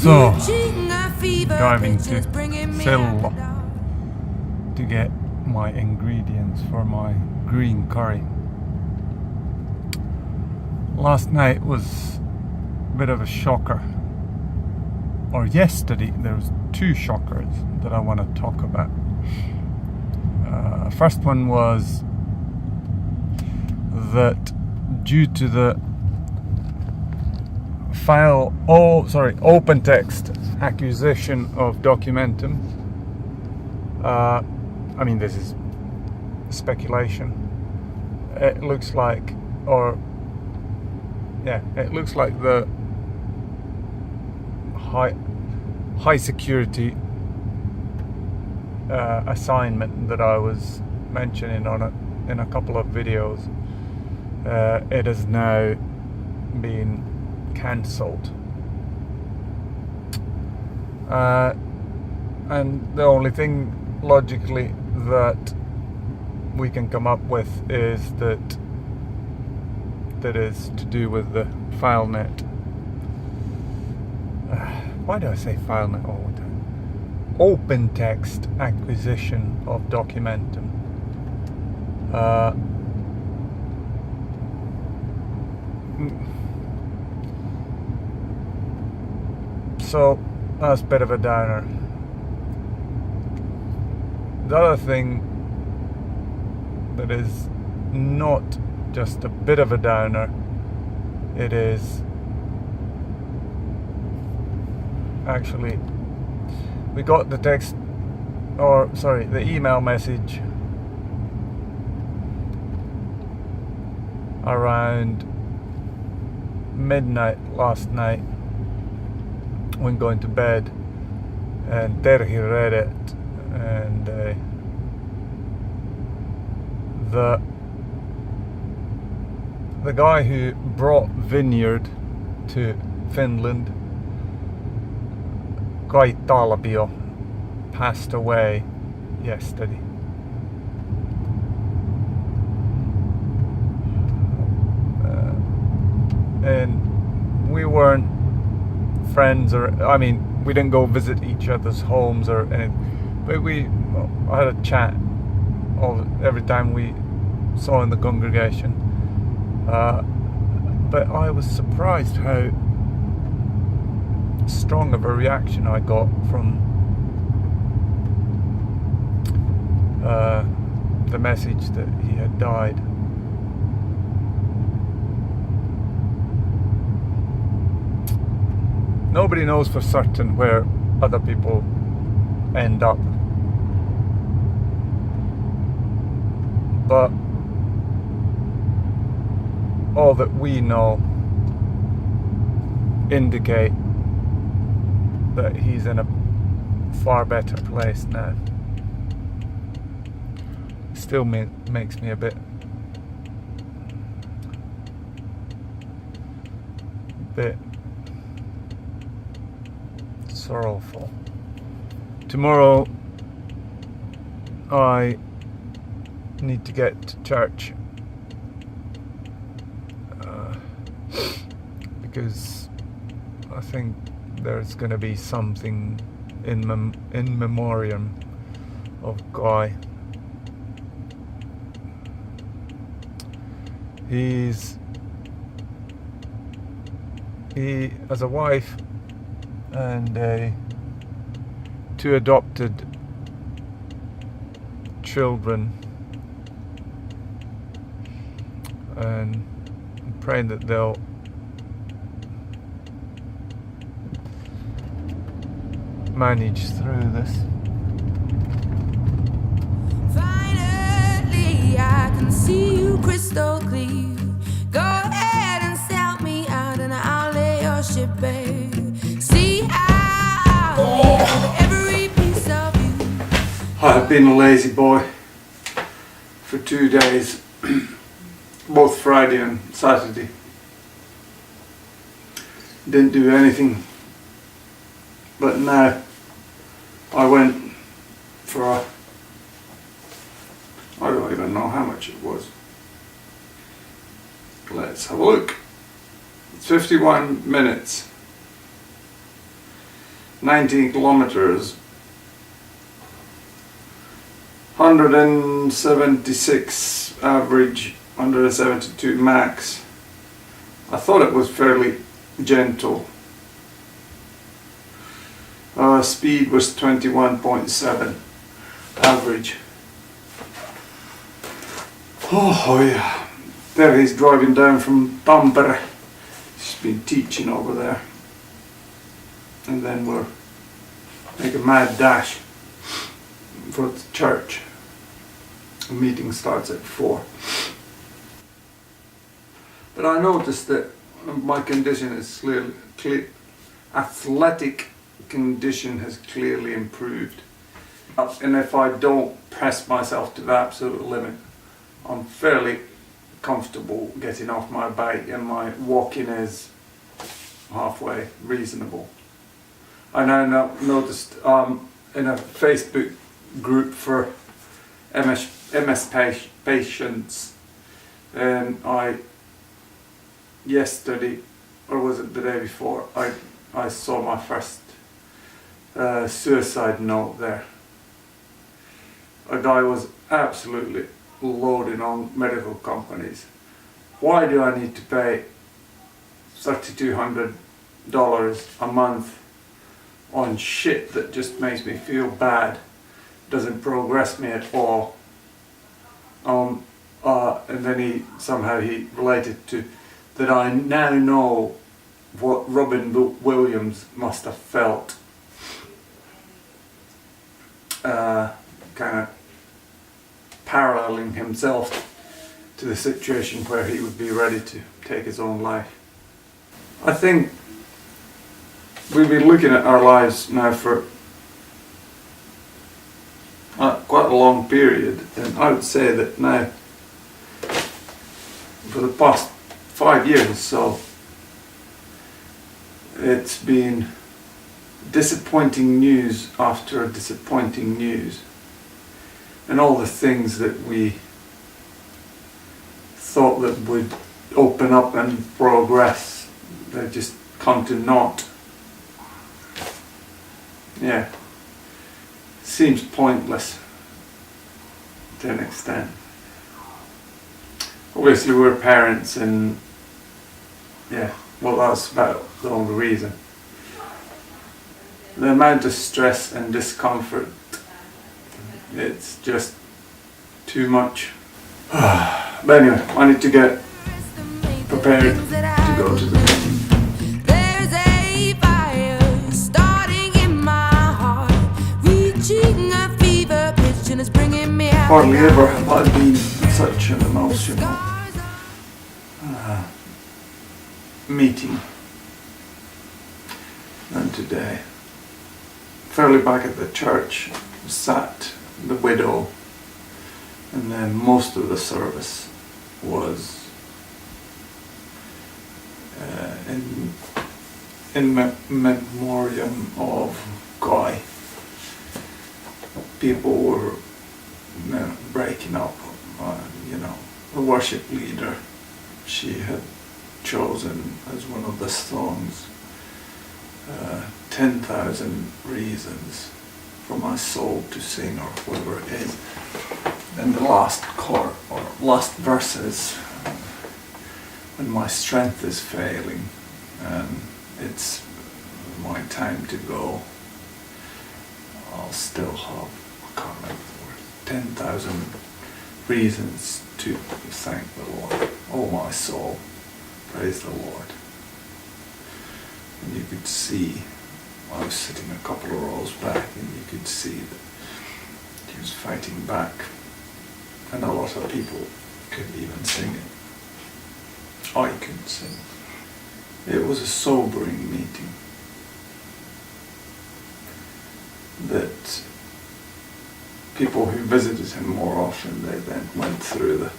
So, driving to Sello to get my ingredients for my green curry. Last night was a bit of a shocker. Or yesterday, there was two shockers that I want to talk about. First one was that due to the open text acquisition of Documentum. I mean, this is speculation. It looks like the high security assignment that I was mentioning on it in a couple of videos. It has now been cancelled, and the only thing logically that we can come up with is that is to do with the FileNet. Why do I say FileNet all the time? Open text acquisition of Documentum. So that's a bit of a downer. The other thing that is not just a bit of a downer, it is actually, we got the the email message around midnight last night when going to bed, and Terhi read it, and the guy who brought Vineyard to Finland, Kai Talbio, passed away yesterday. And we weren't friends, we didn't go visit each other's homes or anything, but I had a chat every time we saw in the congregation. But I was surprised how strong of a reaction I got from the message that he had died. Nobody knows for certain where other people end up, but all that we know indicate that he's in a far better place now. Still makes me a bit sorrowful. Tomorrow I need to get to church because I think there's going to be something in memoriam of Guy. He has a wife and two adopted children, and I'm praying that they'll manage through this. Finally, I can see you crystal clear. Go ahead and sell me out, and I'll lay your ship bare. See how every piece of you. I've been a lazy boy for 2 days, both Friday and Saturday. Didn't do anything, but now I went for I don't even know how much it was. Let's have a look. It's 51 minutes. 19 kilometers, 176 average, 172 max. I thought it was fairly gentle. Speed was 21.7 average. Oh yeah, there he's driving down from Tampere. He's been teaching over there. And then we'll make a mad dash for the church. The meeting starts at 4. But I noticed that my condition is clearly, athletic condition has clearly improved. And if I don't press myself to the absolute limit, I'm fairly comfortable getting off my bike, and my walking is halfway reasonable. I now noticed in a Facebook group for MS patients, and yesterday, or was it the day before, I saw my first suicide note there. A guy was absolutely loading on medical companies. Why do I need to pay $3,200 a month on shit that just makes me feel bad, doesn't progress me at all? And then he related to that I now know what Robin Williams must have felt, kind of paralleling himself to the situation where he would be ready to take his own life. I think we've been looking at our lives now for quite a long period, and I would say that now, for the past 5 years or so, it's been disappointing news after disappointing news, and all the things that we thought that would open up and progress, they just come to naught. Yeah, seems pointless to an extent. Obviously we're parents, and yeah, well, that's about the only reason. The amount of stress and discomfort, it's just too much. But anyway, I need to get prepared to go to the meeting. There's a fire starting in my heart, reaching a fever pitch, and it's bringing me out. Hardly ever have I been such an emotional meeting than today. Fairly back at the church sat the widow, and then most of the service was in memoriam of Guy. People were breaking up. The worship leader she had chosen as one of the songs, 10,000 reasons for my soul to sing, or whatever it is. And the last verses, when my strength is failing and it's my time to go, I'll still have, I can't remember the word, 10,000 reasons to thank the Lord. Oh my soul, praise the Lord. And you could see, I was sitting a couple of rows back, and you could see that he was fighting back, and a lot of people couldn't even sing it. I couldn't sing. It was a sobering meeting. That people who visited him more often, they then went through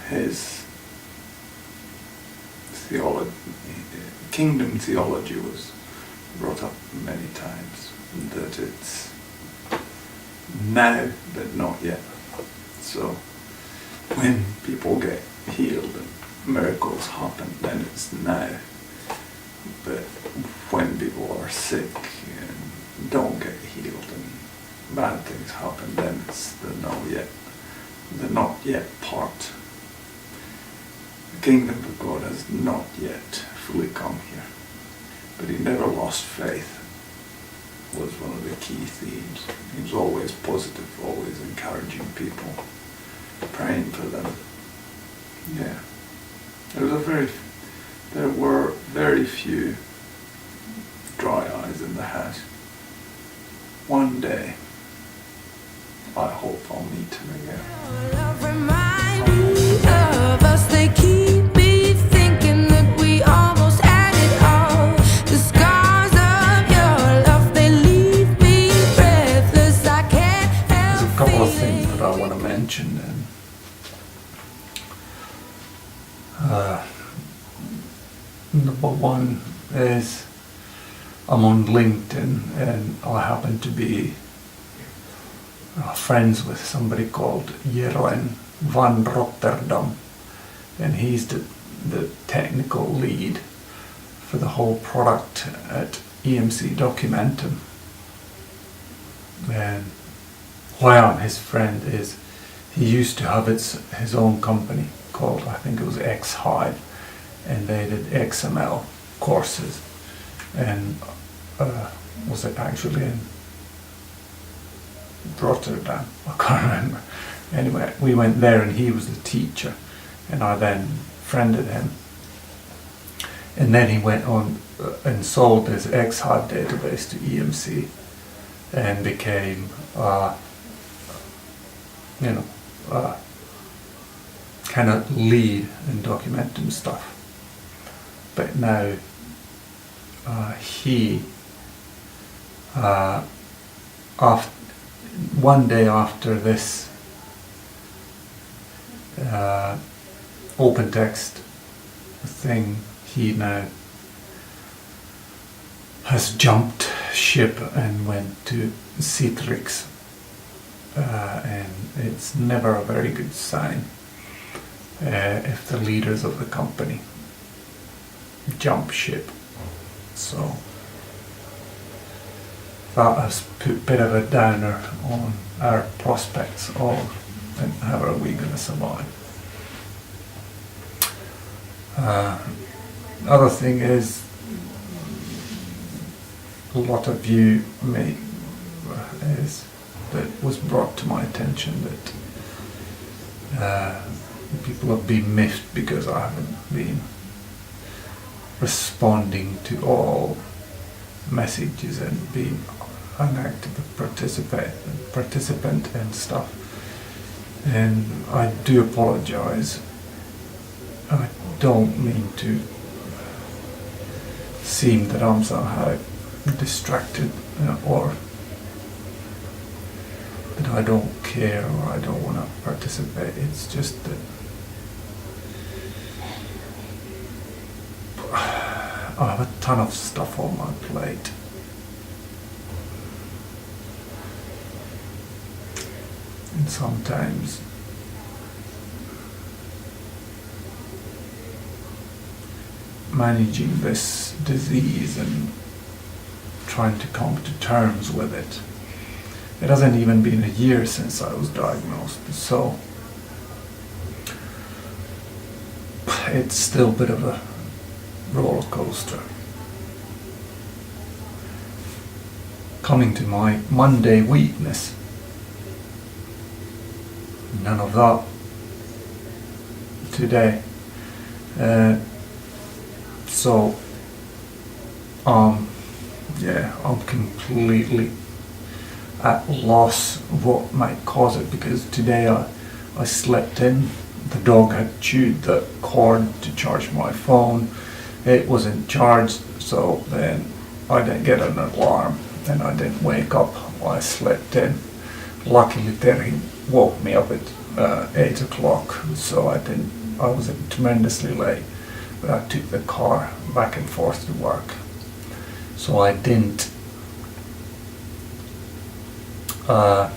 his theology. Kingdom theology was brought up many times, that it's now but not yet. So when people get healed and miracles happen, then it's now. But when people are sick, bad things happen, then it's the not yet part. The kingdom of God has not yet fully come here. But he never lost faith, was one of the key themes. He was always positive, always encouraging people, praying for them. Yeah. There were very few dry eyes in the house. One day, I hope I'll meet him again. Love remind me of us. They keep me thinking that we almost had it all. The scars of your love, they leave me breathless. I can't help There's a couple of feeling. things that I want to mention. Number one is I'm on LinkedIn and I happen to be friends with somebody called Jeroen van Rotterdam, and he's the technical lead for the whole product at EMC Documentum. And why I'm his friend is he used to have his own company called, I think it was X-Hive, and they did XML courses, and was it actually in Rotterdam? I can't remember. Anyway, we went there and he was the teacher, and I then friended him. And then he went on and sold his X-Hive database to EMC and became, kind of lead in Documentum stuff. But now one day after this open text thing, he now has jumped ship and went to Citrix, and it's never a very good sign if the leaders of the company jump ship. So that has put a bit of a downer on our prospects of and how are we going to survive. Other thing is, a lot of you that was brought to my attention that people have been miffed because I haven't been responding to all messages and being an active participant and stuff. And I do apologize. I don't mean to seem that I'm somehow distracted or that I don't care or I don't want to participate. It's just that I have a ton of stuff on my plate. And sometimes managing this disease and trying to come to terms with it. It hasn't even been a year since I was diagnosed, so it's still a bit of a roller coaster. Coming to my Monday weakness, none of that today. So I'm completely at loss of what might cause it, because today I slept in. The dog had chewed the cord to charge my phone. It wasn't charged, so then I didn't get an alarm and I didn't wake up while I slept in. Luckily Terry woke me up at 8 o'clock, so I wasn't tremendously late, but I took the car back and forth to work. So I didn't so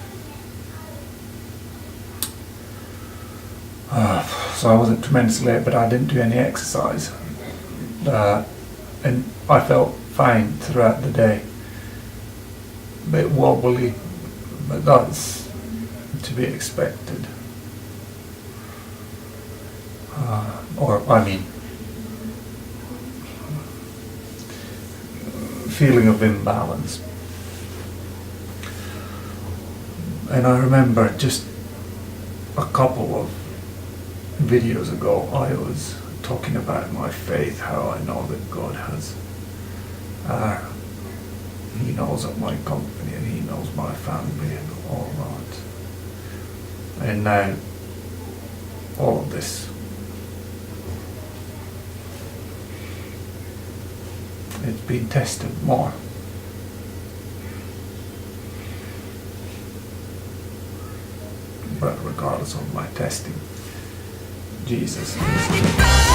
I wasn't tremendously late, but I didn't do any exercise. And I felt fine throughout the day. A bit wobbly, But that's to be expected. Feeling of imbalance. And I remember just a couple of videos ago, I was talking about my faith, how I know that God has, He knows of my company and He knows my family and all that. And now, all of this. It's been tested more. But regardless of my testing, Jesus is